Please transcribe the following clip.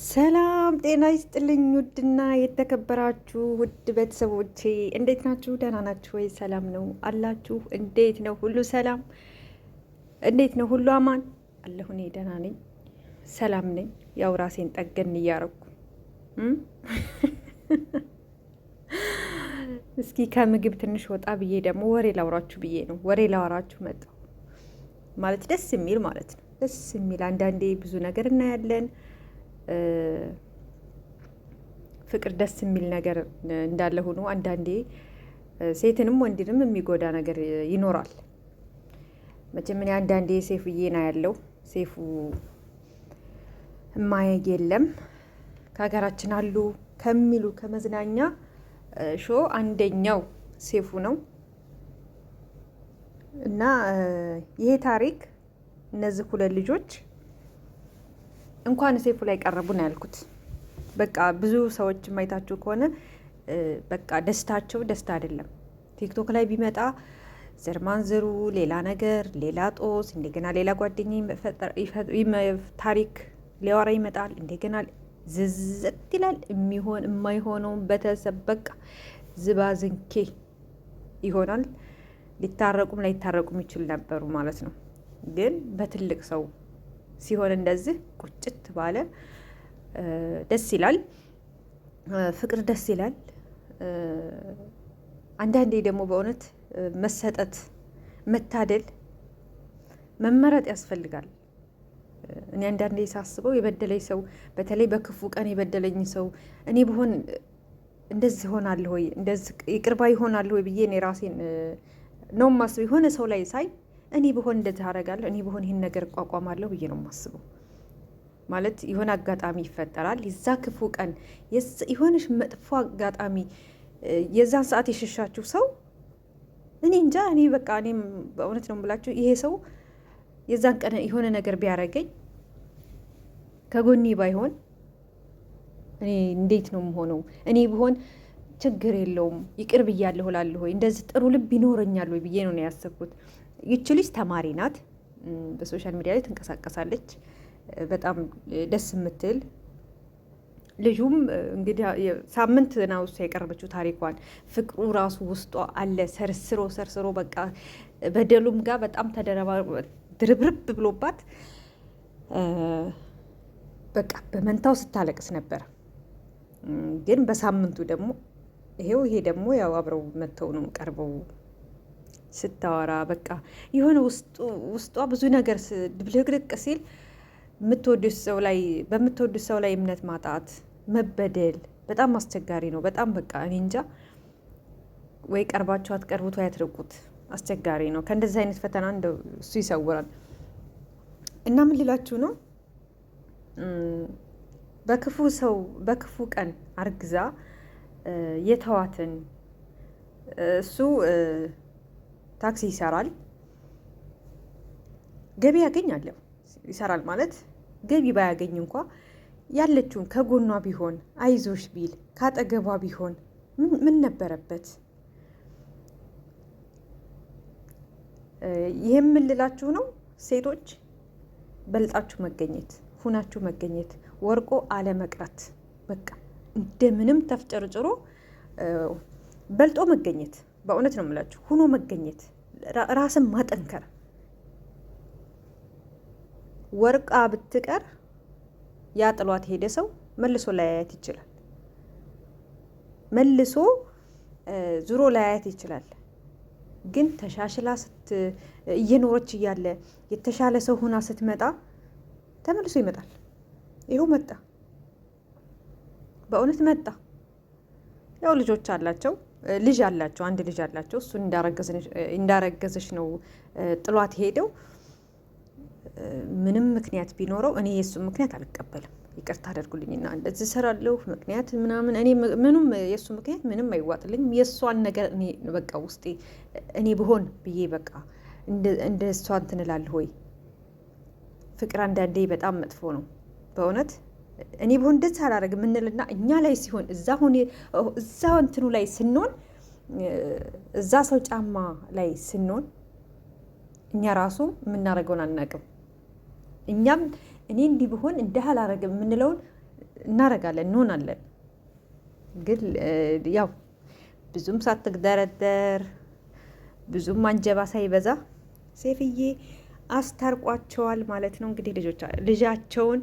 ሰላም ጤና ይስጥልኝ። ውድና የተከበራችሁ ውድ ቤተሰቦቼ እንዴት ናችሁ? ደህና ናችሁ ወይ? ሰላም ነው አላችሁ? እንዴት ነው? ሁሉ ሰላም? እንዴት ነው? ሁሉ አማን አለሁ። እኔ ደህና ነኝ፣ ሰላም ነኝ። ያው ራሴን ጠገን እያረኩ እስኪ ከምግብ ትንሽ ወጣ ብዬ ደግሞ ወሬ ላውራችሁ ብዬ ነው። ወሬ ላወራችሁ መጣሁ ማለት ደስ የሚል ማለት ነው። ደስ የሚል አንዳንዴ ብዙ ነገር እናያለን። ፍቅር ደስ የሚል ነገር እንዳለ ሆኖ አንዳንዴ ሴትንም ወንድንም የሚጎዳ ነገር ይኖራል። መጀመሪያ አንዳንዴ ሴፉዬ ና ያለው ሴፉ ማየግ የለም ከሀገራችን አሉ ከሚሉ ከመዝናኛ ሾ አንደኛው ሴፉ ነው እና ይሄ ታሪክ እነዚህ ሁለት ልጆች እንኳን ሴፉ ላይ ቀረቡ ነው ያልኩት። በቃ ብዙ ሰዎች ማይታችሁ ከሆነ በቃ ደስታቸው ደስታ አይደለም። ቲክቶክ ላይ ቢመጣ ዘርማንዝሩ ሌላ ነገር፣ ሌላ ጦስ፣ እንደገና ሌላ ጓደኛ ታሪክ ሊያወራ ይመጣል። እንደገና ዝዝት ይላል። የሚሆን የማይሆነውን ቤተሰብ በቃ ዝባዝንኬ ይሆናል። ሊታረቁም ላይታረቁም ይችል ነበሩ ማለት ነው። ግን በትልቅ ሰው ሲሆን እንደዚህ ቁጭት ባለ ደስ ይላል። ፍቅር ደስ ይላል። አንዳንዴ ደግሞ በእውነት መሰጠት፣ መታደል፣ መመረጥ ያስፈልጋል። እኔ አንዳንዴ ሳስበው የበደለኝ ሰው በተለይ በክፉ ቀን የበደለኝ ሰው እኔ ብሆን እንደዚህ ሆናለሁ ወይ እንደዚህ ይቅርባ ይሆናለሁ ወይ ብዬ እኔ ራሴን ነው የማስበው። የሆነ ሰው ላይ ሳይ እኔ ብሆን እንደዚህ አደርጋለሁ፣ እኔ ብሆን ይህን ነገር እቋቋማለሁ ብዬ ነው የማስበው። ማለት የሆነ አጋጣሚ ይፈጠራል። የዛ ክፉ ቀን የሆነች መጥፎ አጋጣሚ የዛን ሰዓት የሸሻችሁ ሰው እኔ እንጃ። እኔ በቃ እኔም በእውነት ነው የምላችሁ ይሄ ሰው የዛን ቀን የሆነ ነገር ቢያደርገኝ ከጎኔ ባይሆን እኔ እንዴት ነው የምሆነው? እኔ ብሆን ችግር የለውም ይቅር ብያለሁ እላለሁ ወይ እንደዚህ ጥሩ ልብ ይኖረኛል ወይ ብዬ ነው ያሰብኩት። ይቺ ልጅ ተማሪ ናት። በሶሻል ሚዲያ ላይ ትንቀሳቀሳለች። በጣም ደስ የምትል ልጁም እንግዲህ ሳምንት ነው እሷ የቀረበችው ታሪኳን። ፍቅሩ ራሱ ውስጧ አለ ሰርስሮ በቃ በደሉም ጋር በጣም ድርብርብ ብሎባት በቃ በመንታው ስታለቅስ ነበር። ግን በሳምንቱ ደግሞ ይሄ ደግሞ ያው አብረው መተው ነው ቀርበው ስታወራ በቃ የሆነ ውስጧ ብዙ ነገር ድብልቅልቅ ሲል በምትወዱት ሰው ላይ እምነት ማጣት፣ መበደል በጣም አስቸጋሪ ነው። በጣም በቃ እኔ እንጃ። ወይ ቀርባችሁ አትቀርቡት ወይ አትርቁት። አስቸጋሪ ነው። ከእንደዚህ አይነት ፈተና እንደው እሱ ይሰውራል። እና ምን ልላችሁ ነው፣ በክፉ ቀን አርግዛ የተዋትን እሱ ታክሲ ይሰራል፣ ገቢ ያገኛል። ይሰራል ማለት ገቢ ባያገኝ እንኳ ያለችውን ከጎኗ ቢሆን አይዞሽ ቢል ካጠገቧ ቢሆን ምን ነበረበት? ይህም የምልላችሁ ነው ሴቶች በልጣችሁ መገኘት፣ ሁናችሁ መገኘት፣ ወርቆ አለመቅረት። በቃ እንደምንም ተፍጨርጭሮ በልጦ መገኘት። በእውነት ነው የምላችሁ፣ ሁኖ መገኘት፣ ራስን ማጠንከር። ወርቃ ብትቀር ያ ጥሏት ሄደ ሰው መልሶ ላያያት ይችላል። መልሶ ዙሮ ላያያት ይችላል። ግን ተሻሽላ እየኖረች እያለ የተሻለ ሰው ሆና ስትመጣ ተመልሶ ይመጣል። ይኸው መጣ፣ በእውነት መጣ። ያው ልጆች አላቸው፣ ልጅ አላቸው፣ አንድ ልጅ አላቸው። እሱን እንዳረገዘች ነው ጥሏት ሄደው። ምንም ምክንያት ቢኖረው እኔ የእሱ ምክንያት አልቀበልም። ይቅርታ አደርጉልኝና እንደዚህ እሰራለሁ ምክንያት ምናምን እኔ ምንም የእሱ ምክንያት ምንም አይዋጥልኝም። የእሷን ነገር እኔ በቃ ውስጤ እኔ ብሆን ብዬ በቃ እንደ እሷ እንትን እላለሁ ወይ። ፍቅር አንዳንዴ በጣም መጥፎ ነው በእውነት። እኔ ብሆን እንደዚህ አላደርግም የምንልና እኛ ላይ ሲሆን እዛ እንትኑ ላይ ስንሆን እዛ ሰው ጫማ ላይ ስንሆን እኛ ራሱ የምናደርገውን አናውቅም። እኛም እኔ እንዲህ ብሆን እንዲህ አላረግም የምንለውን እናረጋለን እንሆናለን። ግን ያው ብዙም ሳትግደረደር ብዙም አንጀባ ሳይበዛ ሴፍዬ አስታርቋቸዋል ማለት ነው። እንግዲህ ልጃቸውን